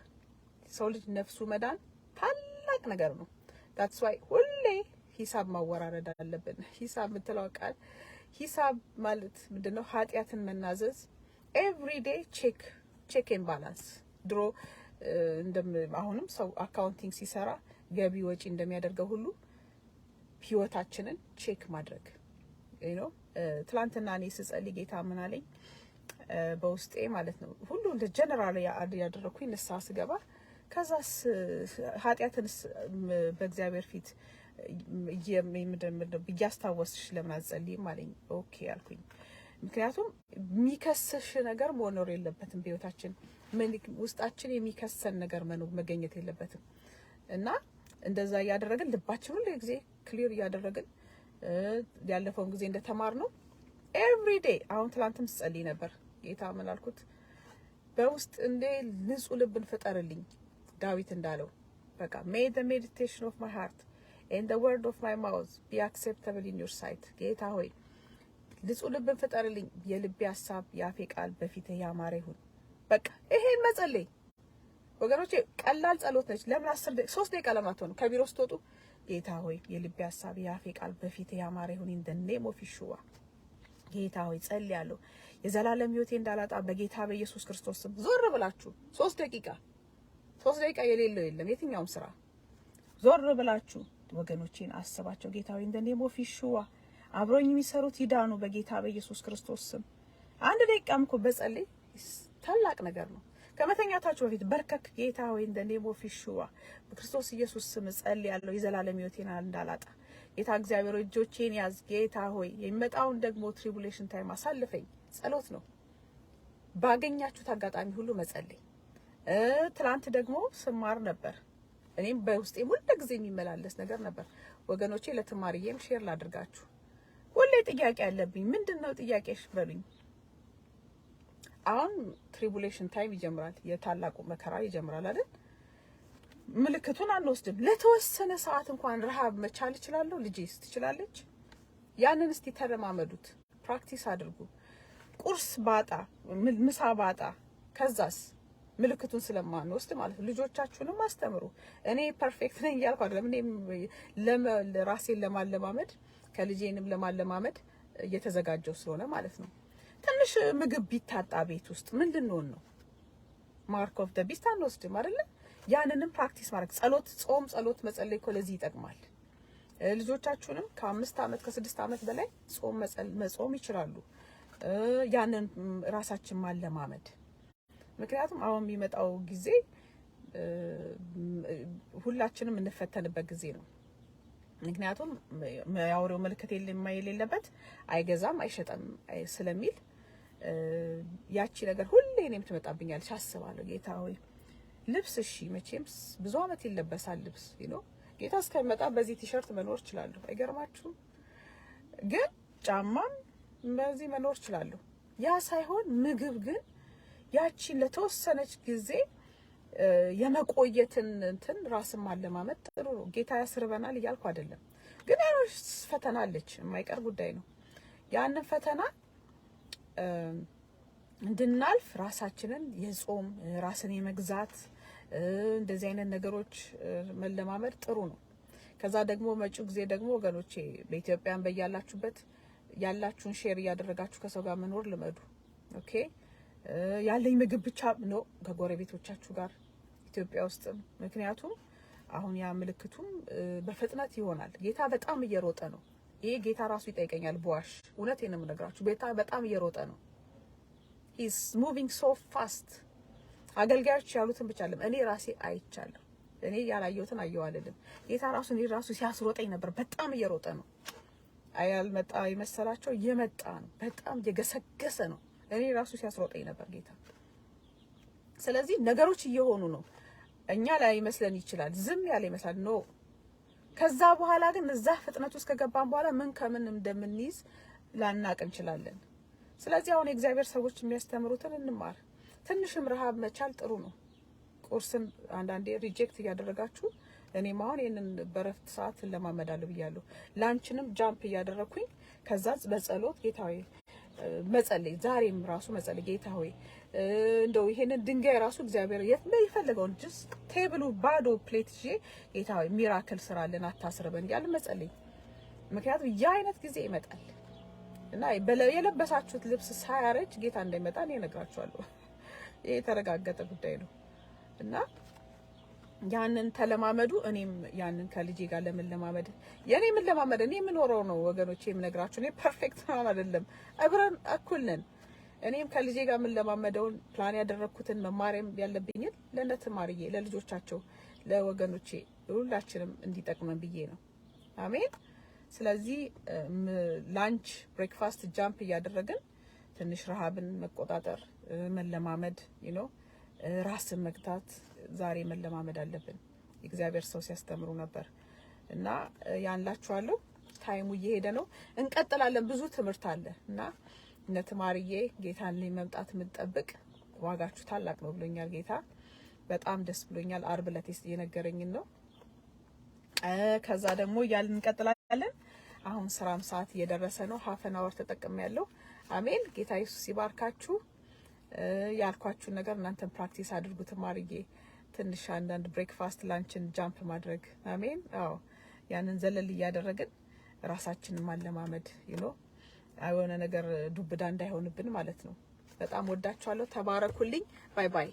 ሰው ልጅ ነፍሱ መዳን ታላቅ ነገር ነው። that's why ሁሌ ሂሳብ ማወራረድ አለብን። ሂሳብ የምትለው ቃል ሂሳብ ማለት ምንድነው? ኃጢያትን መናዘዝ ኤቭሪ ዴይ ቼክ ኤንድ ባላንስ። ድሮ አሁንም ሰው አካውንቲንግ ሲሰራ ገቢ ወጪ እንደሚያደርገው ሁሉ ህይወታችንን ቼክ ማድረግ ትላንትና እኔ ስጸልይ ጌታ ምን አለኝ በውስጤ ማለት ነው። ሁሉ እንደ ጀነራል ያደረኩኝ ንስሐ ስገባ ከዛስ ኃጢአትንስ በእግዚአብሔር ፊት እያስታወስሽ ለምን አትጸልይም አለኝ። ኦኬ አልኩኝ። ምክንያቱም የሚከስሽ ነገር መኖር የለበትም በህይወታችን። ውስጣችን የሚከሰን ነገር መገኘት የለበትም። እና እንደዛ እያደረግን ልባችን ሁሉ ጊዜ ክሊር እያደረግን ያለፈውን ጊዜ እንደተማር ነው ኤቭሪ ዴይ። አሁን ትላንትም ስጸልይ ነበር። ጌታ ምን አልኩት? በውስጥ እንደ ንጹህ ልብን ፍጠርልኝ ዳዊት እንዳለው በቃ may the meditation of my heart and the word of my mouth be acceptable in your sight። ጌታ ሆይ ንጹህ ልብን ፍጠርልኝ፣ የልቤ ሐሳብ የአፌ ቃል በፊትህ ያማረ ይሁን። በቃ ይሄን መጸለይ ወገኖቼ ቀላል ጸሎት ነች። ለምን 3 ደቂቃ ለማትሆን ከቢሮ ስትወጡ ጌታ ሆይ የልቤ ሐሳብ የአፌ ቃል በፊትህ ያማረ ይሁን in the name of Yeshua። ጌታ ሆይ ጸልያለሁ የዘላለም ሕይወቴ እንዳላጣ በጌታ በኢየሱስ ክርስቶስ ስም። ዞር ብላችሁ 3 ደቂቃ የሌለው የለም የትኛውም ስራ። ዞር ብላችሁ ወገኖቼን አስባቸው። ጌታ ሆይ in the name of Yeshua አብሮኝ የሚሰሩት ይዳኑ በጌታ በኢየሱስ ክርስቶስ ስም። 1 ደቂቃም እኮ በጸልይ ታላቅ ነገር ነው። ከመተኛታችሁ በፊት በርከክ ጌታ ሆይ in the name of Yeshua በክርስቶስ ኢየሱስ ስም ጸልያለሁ የዘላለም ሕይወቴን እንዳላጣ። ጌታ እግዚአብሔር እጆቼን ያዝ። ጌታ ሆይ የሚመጣውን ደግሞ ትሪቡሌሽን ታይም አሳልፈኝ። ጸሎት ነው። ባገኛችሁት አጋጣሚ ሁሉ መጸለይ። ትላንት ደግሞ ስማር ነበር። እኔም በውስጤ ሁሉ ጊዜ የሚመላለስ ነገር ነበር ወገኖቼ። ለተማሪዬም ሼር ላድርጋችሁ። ሁሌ ጥያቄ አለብኝ። ምንድነው ጥያቄሽ በሉኝ። አሁን ትሪቡሌሽን ታይም ይጀምራል። የታላቁ መከራ ይጀምራል አይደል? ምልክቱን አንወስድም። ለተወሰነ ሰዓት እንኳን ረሃብ መቻል እችላለሁ። ልጄስ ትችላለች? ያንን እስቲ ተለማመዱት፣ ፕራክቲስ አድርጉ። ቁርስ ባጣ ምሳ ባጣ ከዛስ ምልክቱን ስለማንወስድ ማለት ነው። ልጆቻችሁንም አስተምሩ። እኔ ፐርፌክት ነኝ እያልኩ አይደለም። እኔም ራሴን ለማለማመድ ከልጄንም ለማለማመድ እየተዘጋጀው ስለሆነ ማለት ነው። ትንሽ ምግብ ቢታጣ ቤት ውስጥ ምን ልንሆን ነው? ማርክ ኦፍ ደ ቢስት አንወስድም አይደለ? ያንንም ፕራክቲስ ማድረግ ጸሎት፣ ጾም፣ ጸሎት መጸለይ እኮ ለዚህ ይጠቅማል። ልጆቻችሁንም ከ5 ዓመት ከ6 ዓመት በላይ ጾም መጾም ይችላሉ። ያንን ራሳችን ማለማመድ። ምክንያቱም አሁን የሚመጣው ጊዜ ሁላችንም እንፈተንበት ጊዜ ነው። ምክንያቱም ያወሬው ምልክት የሌለበት አይገዛም አይሸጠም ስለሚል ያቺ ነገር ሁሌ እኔም ትመጣብኛለች አስባለሁ። ጌታ ሆይ ልብስ እሺ መቼም ብዙ አመት ይለበሳል ልብስ ጌታ እስከሚመጣ በዚህ ቲሸርት መኖር እችላለሁ። አይገርማችሁም? ግን ጫማም በዚህ መኖር እችላለሁ። ያ ሳይሆን ምግብ ግን ያቺ ለተወሰነች ጊዜ የመቆየትን እንትን ራስን ማለማመድ ጥሩ ነው። ጌታ ያስርበናል እያልኩ አይደለም፣ ግን ያኖች ፈተና አለች፣ የማይቀር ጉዳይ ነው። ያንን ፈተና እንድናልፍ ራሳችንን የጾም ራስን የመግዛት እንደዚህ አይነት ነገሮች መለማመድ ጥሩ ነው። ከዛ ደግሞ መጪው ጊዜ ደግሞ ወገኖቼ በኢትዮጵያን በያላችሁበት ያላችሁን ሼር እያደረጋችሁ ከሰው ጋር መኖር ልመዱ። ኦኬ ያለኝ ምግብ ብቻ ነው ከጎረቤቶቻችሁ ጋር ኢትዮጵያ ውስጥ። ምክንያቱም አሁን ያ ምልክቱም በፍጥነት ይሆናል። ጌታ በጣም እየሮጠ ነው። ይሄ ጌታ ራሱ ይጠይቀኛል በዋሽ እውነቴን ነው የምነግራችሁ። ጌታ በጣም እየሮጠ ነው። he's moving so fast። አገልጋዮች ያሉትን ብቻ አይደለም እኔ ራሴ አይቻለሁ። እኔ ያላየሁትን አየሁ አይደለም። ጌታ ራሱ እኔ ራሱ ሲያስሮጠኝ ነበር። በጣም እየሮጠ ነው። አያልመጣ ይመሰላቸው እየመጣ ነው። በጣም እየገሰገሰ ነው። እኔ ራሱ ሲያስሮጠኝ ነበር ጌታ። ስለዚህ ነገሮች እየሆኑ ነው። እኛ ላይ ይመስለን ይችላል፣ ዝም ያለ ይመስላል። ኖ ከዛ በኋላ ግን እዛ ፍጥነት ውስጥ ከገባን በኋላ ምን ከምን እንደምንይዝ ላናቅ እንችላለን። ስለዚህ አሁን የእግዚአብሔር ሰዎች የሚያስተምሩትን እንማር። ትንሽም ረሃብ መቻል ጥሩ ነው። ቁርስን አንዳንዴ ሪጀክት እያደረጋችሁ እኔም አሁን ይሄንን በረፍት ሰዓት ለማመዳለሁ ብያለሁ። ላንችንም ጃምፕ እያደረኩኝ ከዛ በጸሎት ጌታ ሆይ መጸለይ፣ ዛሬም ራሱ መጸለይ። ጌታ ሆይ እንደው ይሄንን ድንጋይ ራሱ እግዚአብሔር የፈለገውን ጀስት ቴብሉ ባዶ ፕሌት ይዤ ጌታ ሆይ ሚራክል ስራልን አታስርበን እያለ መጸለይ። ምክንያቱም ያ አይነት ጊዜ ይመጣል እና የለበሳችሁት ልብስ ሳያረጅ ጌታ እንደሚመጣ እኔ እነግራችኋለሁ። ይሄ የተረጋገጠ ጉዳይ ነው እና ያንን ተለማመዱ። እኔም ያንን ከልጄ ጋር ለመለማመድ የኔ ምን ለማመድ እኔ የምኖረው ነው ወገኖቼ የምነግራችሁ። እኔ ፐርፌክት ነው አይደለም፣ አብረን እኩል ነን። እኔም ከልጄ ጋር ምን ለማመደውን ፕላን ያደረኩትን መማሪያም ያለብኝን ለነተማሪዬ ለልጆቻቸው ለወገኖቼ ሁላችንም እንዲጠቅመን ብዬ ነው። አሜን። ስለዚህ ላንች ብሬክፋስት ጃምፕ እያደረግን ትንሽ ረሃብን መቆጣጠር መለማመድ ራስን መግታት ዛሬ መለማመድ አለብን። እግዚአብሔር ሰው ሲያስተምሩ ነበር እና ያንላችኋለሁ። ታይሙ እየሄደ ነው። እንቀጥላለን። ብዙ ትምህርት አለ እና ነተማሪዬ ጌታን ላይ መምጣት የምትጠብቅ ዋጋችሁ ታላቅ ነው ብሎኛል ጌታ። በጣም ደስ ብሎኛል። አርብ ዕለት የነገረኝን ነው። ከዛ ደግሞ እያልን እንቀጥላለን። አሁን ስራም ሰዓት እየደረሰ ነው። ሀፈን አወር ተጠቅሜያለሁ። አሜን። ጌታ ኢየሱስ ይባርካችሁ። ያልኳችሁ ነገር እናንተን ፕራክቲስ አድርጉት። ማርዬ ትንሽ አንዳንድ ብሬክፋስት ላንችን ጃምፕ ማድረግ አሜን። አዎ ያንን ዘለል እያደረግን ራሳችንን ማለማመድ የሆነ ነገር ዱብዳ እንዳይሆንብን ማለት ነው። በጣም ወዳችኋለሁ። ተባረኩልኝ። ባይ ባይ።